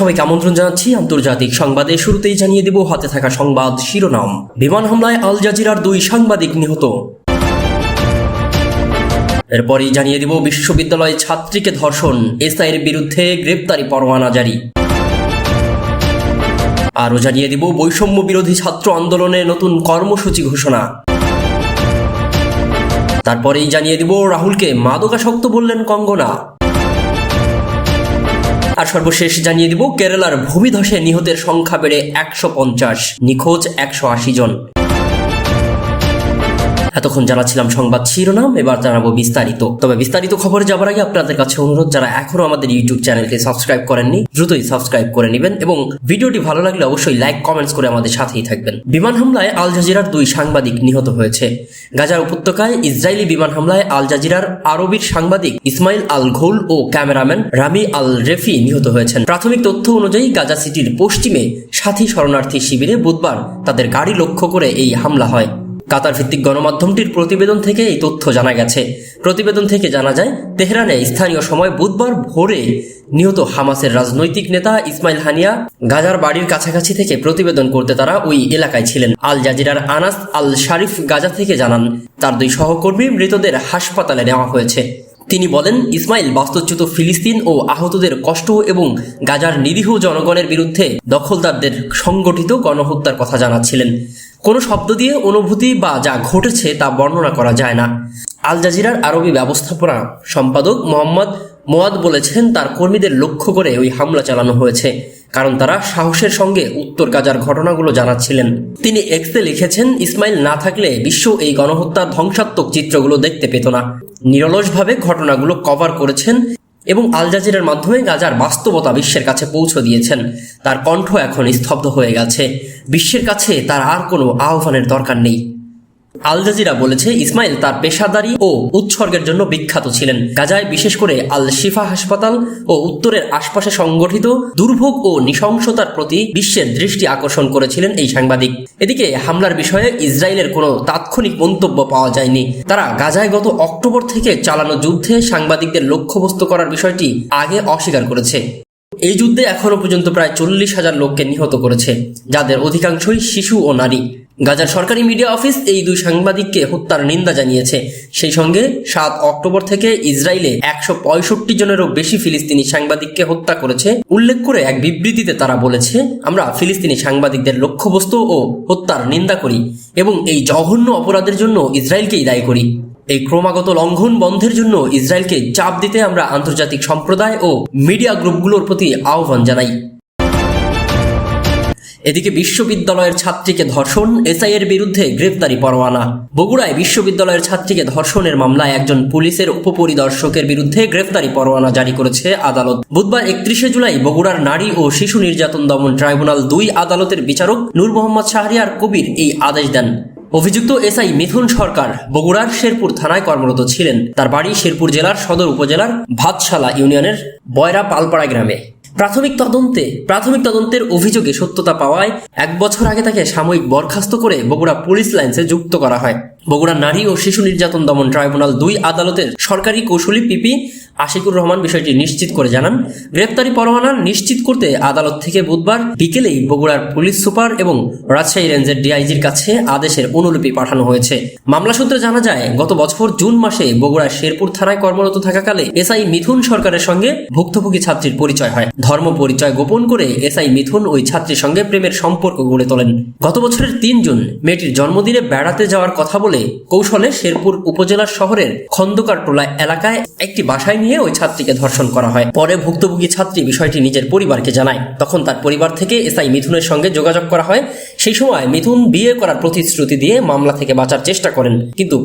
সবাইকে আমন্ত্রণ জানাচ্ছি আন্তর্জাতিক সংবাদে। শুরুতেই জানিয়ে দেব হাতে থাকা সংবাদ শিরোনাম। বিমান হামলায় আল জাজিরার 2 সাংবাদিক নিহত। এরপরই জানিয়ে দেব বিশ্ববিদ্যালয়ে ছাত্রীকে ধর্ষণ, এসআইয়ের বিরুদ্ধে গ্রেপ্তারি পরোয়ানা জারি। আরও জানিয়ে দেব বৈষম্য বিরোধী ছাত্র আন্দোলনে নতুন কর্মসূচি ঘোষণা। তারপরেই জানিয়ে দেব রাহুলকে মাদকাসক্ত বললেন কঙ্গনা। আর সর্বশেষ জানিয়ে দিব কেরালার ভূমিধসে নিহতের সংখ্যা বেড়ে 150, নিখোঁজ 180 জন। এতক্ষণ জানাচ্ছিলাম সংবাদ শিরোনাম, এবার জানাবো বিস্তারিত। তবে বিস্তারিত খবরে যাবার আগে আপনাদের কাছে অনুরোধ, যারা এখনো আমাদের ইউটিউব চ্যানেলকে সাবস্ক্রাইব করেননি দ্রুতই সাবস্ক্রাইব করে নেবেন এবং ভিডিওটি ভালো লাগলে অবশ্যই লাইক কমেন্টস করে আমাদের সাথেই থাকবেন। বিমান হামলায় আল জাজিরার 2 সাংবাদিক নিহত হয়েছে। গাজার উপত্যকায় ইসরায়েলি বিমান হামলায় আল জাজিরার আরবির সাংবাদিক ইসমাইল আল ঘৌল ও ক্যামেরাম্যান রামি আল রেফি নিহত হয়েছেন। প্রাথমিক তথ্য অনুযায়ী গাজা সিটির পশ্চিমে সাথী শরণার্থী শিবিরে বুধবার তাদের গাড়ি লক্ষ্য করে এই হামলা হয়। কাতার ভিত্তিক গণমাধ্যমটির প্রতিবেদন থেকে এই তথ্য জানা গেছে। প্রতিবেদন থেকে জানা যায়, তেহরানে স্থানীয় সময় বুধবার ভোরে নিহত হামাসের রাজনৈতিক নেতা ইসমাইল হানিয়া গাজার বাড়ির কাছাকাছি থেকে প্রতিবেদন করতে তারা ওই এলাকায় ছিলেন। আল জাজিরার আনাস আল শারিফ গাজা থেকে জানান, তার 2 সহকর্মী মৃতদের হাসপাতালে নেওয়া হয়েছে। তিনি বলেন, ইসমাইল বাস্তুচ্যুত ফিলিস্তিন ও আহতদের কষ্ট এবং গাজার নিরীহ জনগণের বিরুদ্ধে দখলদারদের সংগঠিত গণহত্যার কথা জানাচ্ছিলেন। কোনো শব্দ দিয়ে অনুভূতি বা যা ঘটেছে তা বর্ণনা করা যায় না। আল জাজিরার আরবি ব্যবস্থাপনা সম্পাদক মোহাম্মদ মোয়াদ বলেছেন, তার কর্মীদের লক্ষ্য করে ওই হামলা চালানো হয়েছে, কারণ তারা সাহসের সঙ্গে উত্তর গাজার ঘটনাগুলো জানাচ্ছিলেন। তিনি এক্সে লিখেছেন, ইসমাইল না থাকলে বিশ্ব এই গণহত্যার ধ্বংসাত্মক চিত্রগুলো দেখতে পেত না। নিরলসভাবে ঘটনাগুলো কভার করেছেন এবং আল জাজিরার মাধ্যমে গাজার বাস্তবতা বিশ্বের কাছে পৌঁছে দিয়েছেন। তার কণ্ঠ এখন স্তব্ধ হয়ে গেছে। বিশ্বের কাছে তার আর কোনো আহ্বানের দরকার নেই। আল জাজিরা বলেছে, ইসমাইল তার পেশাদারি ও উৎসর্গের জন্য বিখ্যাত ছিলেন। গাজায় বিশেষ করে আল শিফা হাসপাতাল ও উত্তরের আশপাশে সংগঠিত দুর্ভোগ ও নৃশংসতার প্রতি বিশ্বের দৃষ্টি আকর্ষণ করেছিলেন এই সাংবাদিক। এদিকে হামলার বিষয়ে ইসরায়েলের কোনো তাৎক্ষণিক মন্তব্য পাওয়া যায়নি। তারা গাজায় গত অক্টোবর থেকে চালানো যুদ্ধে সাংবাদিকদের লক্ষ্যবস্তু করার বিষয়টি আগে অস্বীকার করেছে। এই যুদ্ধে এখনো পর্যন্ত প্রায় 40,000 লোককে নিহত করেছে, যাদের অধিকাংশই শিশু ও নারী। গাজার সরকারি মিডিয়া অফিস এই 2 সাংবাদিককে হত্যার নিন্দা জানিয়েছে। সেই সঙ্গে 7 অক্টোবর থেকে ইসরায়েলে 165 জনেরও বেশি ফিলিস্তিনি সাংবাদিককে হত্যা করেছে উল্লেখ করে এক বিবৃতিতে তারা বলেছে, আমরা ফিলিস্তিনি সাংবাদিকদের লক্ষ্যবস্তু ও হত্যার নিন্দা করি এবং এই জঘন্য অপরাধের জন্য ইসরায়েলকেই দায়ী করি। এই ক্রমাগত লঙ্ঘন বন্ধের জন্য ইসরায়েলকে চাপ দিতে আমরা আন্তর্জাতিক সম্প্রদায় ও মিডিয়া গ্রুপগুলোর প্রতি আহ্বান জানাই। এদিকে বিশ্ববিদ্যালয়ের ছাত্রীকে ধর্ষণ, এসআইয়ের বিরুদ্ধে গ্রেপ্তারি পরোয়ানা। বগুড়ায় বিশ্ববিদ্যালয়ের ছাত্রীকে ধর্ষণের মামলায় একজন পুলিশের উপপরিদর্শকের বিরুদ্ধে গ্রেপ্তারি পরোয়ানা জারি করেছে আদালত। বুধবার 31শে জুলাই বগুড়ার নারী ও শিশু নির্যাতন দমন ট্রাইব্যুনাল 2 আদালতের বিচারক নূর মোহাম্মদ শাহরিয়ার কবির এই আদেশ দেন। অভিযুক্ত এসআই মিথুন সরকার বগুড়ার শেরপুর থানায় কর্মরত ছিলেন। তার বাড়ি শেরপুর জেলার সদর উপজেলার ভাতশালা ইউনিয়নের বয়রা পালপাড়া গ্রামে। প্রাথমিক তদন্তের অভিযোগে সত্যতা পাওয়ায় 1 বছর আগে তাকে সাময়িক বরখাস্ত করে বগুড়া পুলিশ লাইন্সে যুক্ত করা হয়। বগুড়া নারী ও শিশু নির্যাতন দমন ট্রাইব্যুনাল 2 আদালতের সরকারি কৌশলী পিপি আশিকুর রহমান বিষয়টি নিশ্চিত করে জানান, গ্রেপ্তারি পরোয়ানা নিশ্চিত করতে আদালত থেকে বুধবার বিকেলেই বগুড়ার পুলিশ সুপার এবং রাজশাহী রেঞ্জের ডিআইজির কাছে আদেশের অনুলিপি পাঠানো হয়েছে। মামলা সূত্রে জানা যায়, গত বছর জুন মাসে বগুড়ার শেরপুর থানায় কর্মরত থাকাকালে এসআই মিথুন সরকারের সঙ্গে ভুক্তভোগী ছাত্রীর পরিচয় হয়। ধর্ম পরিচয় গোপন করে এসআই মিথুন ওই ছাত্রীর সঙ্গে প্রেমের সম্পর্ক গড়ে তোলেন। গত বছরের 3 জুন মেয়েটির জন্মদিনে বেড়াতে যাওয়ার কথা বলে কৌশলে শেরপুর উপজেলার শহরের খন্দকার টোলা এলাকায় একটি বাসায় নিয়ে ওই ছাত্রীকে ধর্ষণ করা হয়। পরে ভুক্তভোগী ছাত্রী বিষয়টি নিজের পরিবারকে জানায়। তখন তার পরিবার থেকে এসআই মিথুনের সঙ্গে যোগাযোগ করা হয়। সেই সময় মিথুন বিয়ে করার প্রতিশ্রুতি দিয়ে মামলা থেকে বাঁচার চেষ্টা করেন, কিন্তু